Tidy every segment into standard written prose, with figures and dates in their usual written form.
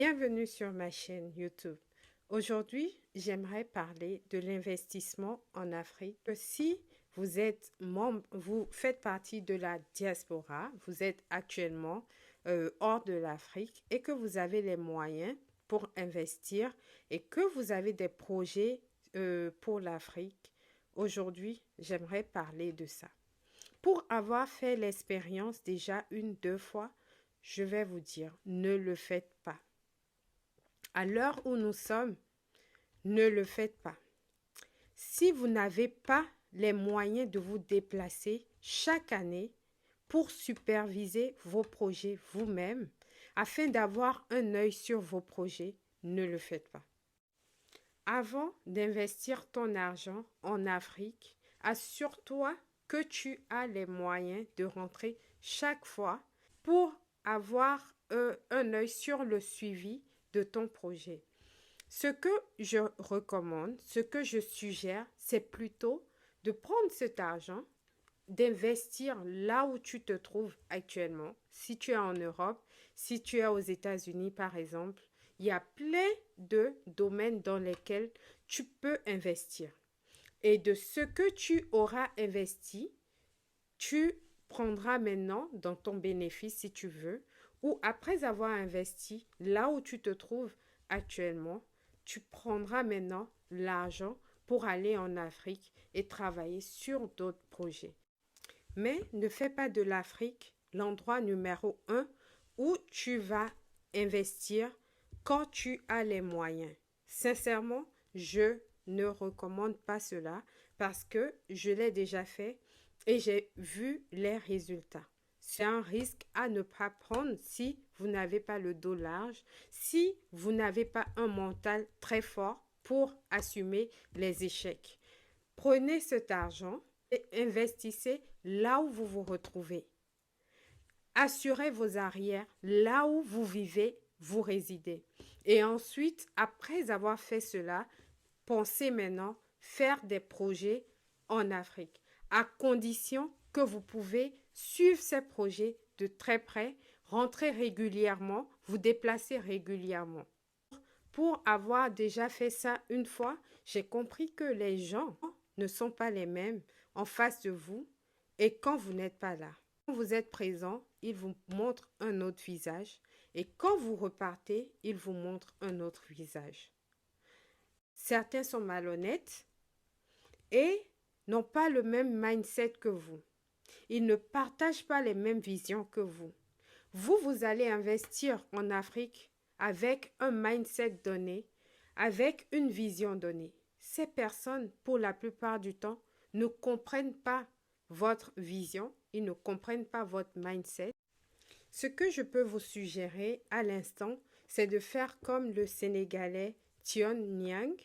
Bienvenue sur ma chaîne YouTube. Aujourd'hui, j'aimerais parler de l'investissement en Afrique. Si vous êtes membre, vous faites partie de la diaspora, vous êtes actuellement hors de l'Afrique et que vous avez les moyens pour investir et que vous avez des projets pour l'Afrique, aujourd'hui, j'aimerais parler de ça. Pour avoir fait l'expérience déjà une, deux fois, je vais vous dire, ne le faites pas. À l'heure où nous sommes, ne le faites pas. Si vous n'avez pas les moyens de vous déplacer chaque année pour superviser vos projets vous-même, afin d'avoir un œil sur vos projets, ne le faites pas. Avant d'investir ton argent en Afrique, assure-toi que tu as les moyens de rentrer chaque fois pour avoir un œil sur le suivi de ton projet. Ce que je recommande, ce que je suggère, c'est plutôt de prendre cet argent, d'investir là où tu te trouves actuellement. Si tu es en Europe, si tu es aux États-Unis par exemple, il y a plein de domaines dans lesquels tu peux investir. Et de ce que tu auras investi, tu prendras maintenant dans ton bénéfice si tu veux, ou après avoir investi là où tu te trouves actuellement, tu prendras maintenant l'argent pour aller en Afrique et travailler sur d'autres projets. Mais ne fais pas de l'Afrique l'endroit numéro un où tu vas investir quand tu as les moyens. Sincèrement, je ne recommande pas cela parce que je l'ai déjà fait et j'ai vu les résultats. C'est un risque à ne pas prendre si vous n'avez pas le dos large, si vous n'avez pas un mental très fort pour assumer les échecs. Prenez cet argent et investissez là où vous vous retrouvez. Assurez vos arrières là où vous vivez, vous résidez. Et ensuite, après avoir fait cela, pensez maintenant faire des projets en Afrique, à condition que vous pouvez suivre ces projets de très près, rentrer régulièrement, vous déplacer régulièrement. Pour avoir déjà fait ça une fois, j'ai compris que les gens ne sont pas les mêmes en face de vous et quand vous n'êtes pas là. Quand vous êtes présent, ils vous montrent un autre visage et quand vous repartez, ils vous montrent un autre visage. Certains sont malhonnêtes et n'ont pas le même mindset que vous. Ils ne partagent pas les mêmes visions que vous. Vous allez investir en Afrique avec un mindset donné, avec une vision donnée. Ces personnes, pour la plupart du temps, ne comprennent pas votre vision, ils ne comprennent pas votre mindset. Ce que je peux vous suggérer à l'instant, c'est de faire comme le Sénégalais Tion Niang,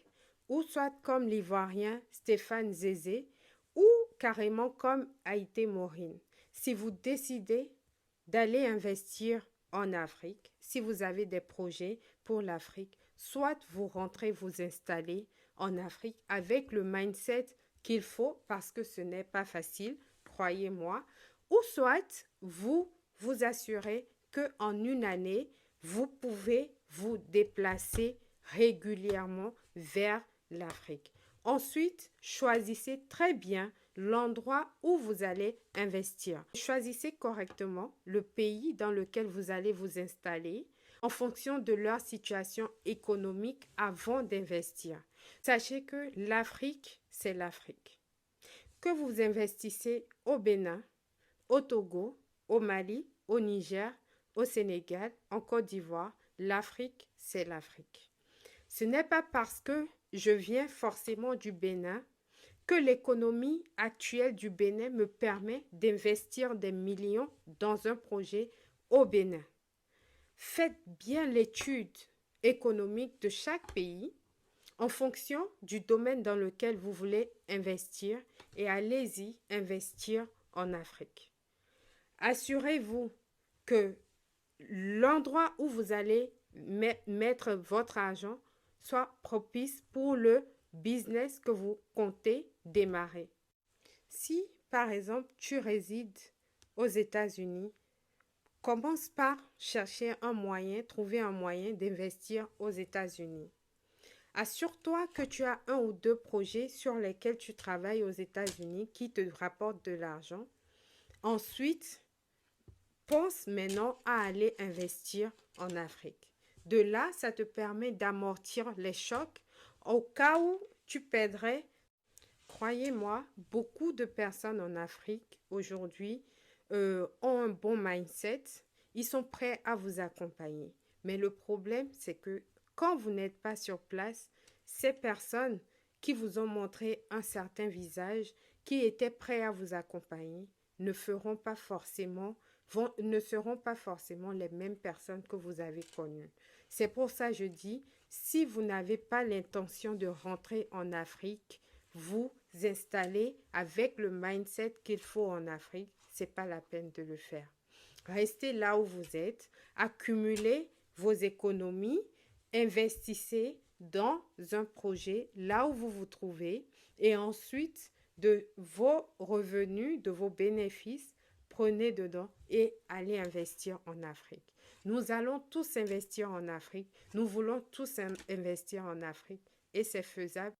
ou soit comme l'Ivoirien Stéphane Zézé, ou carrément comme Haïté Maureen. Si vous décidez d'aller investir en Afrique, si vous avez des projets pour l'Afrique, soit vous rentrez vous installer en Afrique avec le mindset qu'il faut parce que ce n'est pas facile, croyez-moi, ou soit vous vous assurez qu'en une année, vous pouvez vous déplacer régulièrement vers l'Afrique. Ensuite, choisissez très bien l'endroit où vous allez investir. Choisissez correctement le pays dans lequel vous allez vous installer en fonction de leur situation économique avant d'investir. Sachez que l'Afrique, c'est l'Afrique. Que vous investissez au Bénin, au Togo, au Mali, au Niger, au Sénégal, en Côte d'Ivoire, l'Afrique, c'est l'Afrique. Ce n'est pas parce que je viens forcément du Bénin que l'économie actuelle du Bénin me permet d'investir des millions dans un projet au Bénin. Faites bien l'étude économique de chaque pays en fonction du domaine dans lequel vous voulez investir et allez-y investir en Afrique. Assurez-vous que l'endroit où vous allez mettre votre argent soit propice pour le business que vous comptez démarrer. Si, par exemple, tu résides aux États-Unis, Commence par chercher un moyen, trouver un moyen d'investir aux États-Unis. Assure-toi que tu as un ou deux projets sur lesquels tu travailles aux États-Unis qui te rapportent de l'argent. Ensuite, pense maintenant à aller investir en Afrique. De là, ça te permet d'amortir les chocs au cas où tu perdrais. Croyez-moi, beaucoup de personnes en Afrique aujourd'hui ont un bon mindset. Ils sont prêts à vous accompagner. Mais le problème, c'est que quand vous n'êtes pas sur place, ces personnes qui vous ont montré un certain visage, qui étaient prêts à vous accompagner, ne feront pas forcément ne seront pas forcément les mêmes personnes que vous avez connues. C'est pour ça que je dis, si vous n'avez pas l'intention de rentrer en Afrique, vous installer avec le mindset qu'il faut en Afrique, c'est pas la peine de le faire. Restez là où vous êtes, accumulez vos économies, investissez dans un projet là où vous vous trouvez et ensuite de vos revenus, de vos bénéfices, prenez dedans et allez investir en Afrique. Nous allons tous investir en Afrique. Nous voulons tous investir en Afrique et c'est faisable.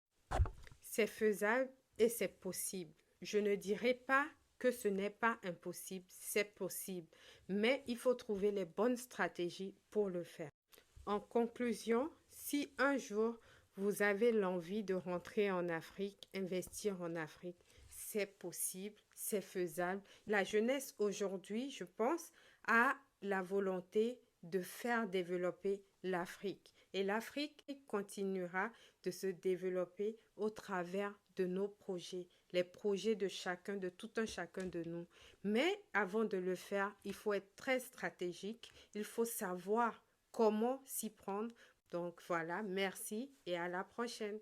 C'est faisable et c'est possible. Je ne dirais pas que ce n'est pas impossible, c'est possible, mais il faut trouver les bonnes stratégies pour le faire. En conclusion, si un jour vous avez l'envie de rentrer en Afrique, investir en Afrique, c'est possible, c'est faisable. La jeunesse aujourd'hui, je pense, a la volonté de faire développer l'Afrique. Et l'Afrique continuera de se développer au travers de nos projets, les projets de chacun, de tout un chacun de nous. Mais avant de le faire, il faut être très stratégique, il faut savoir comment s'y prendre. Donc voilà, merci et à la prochaine.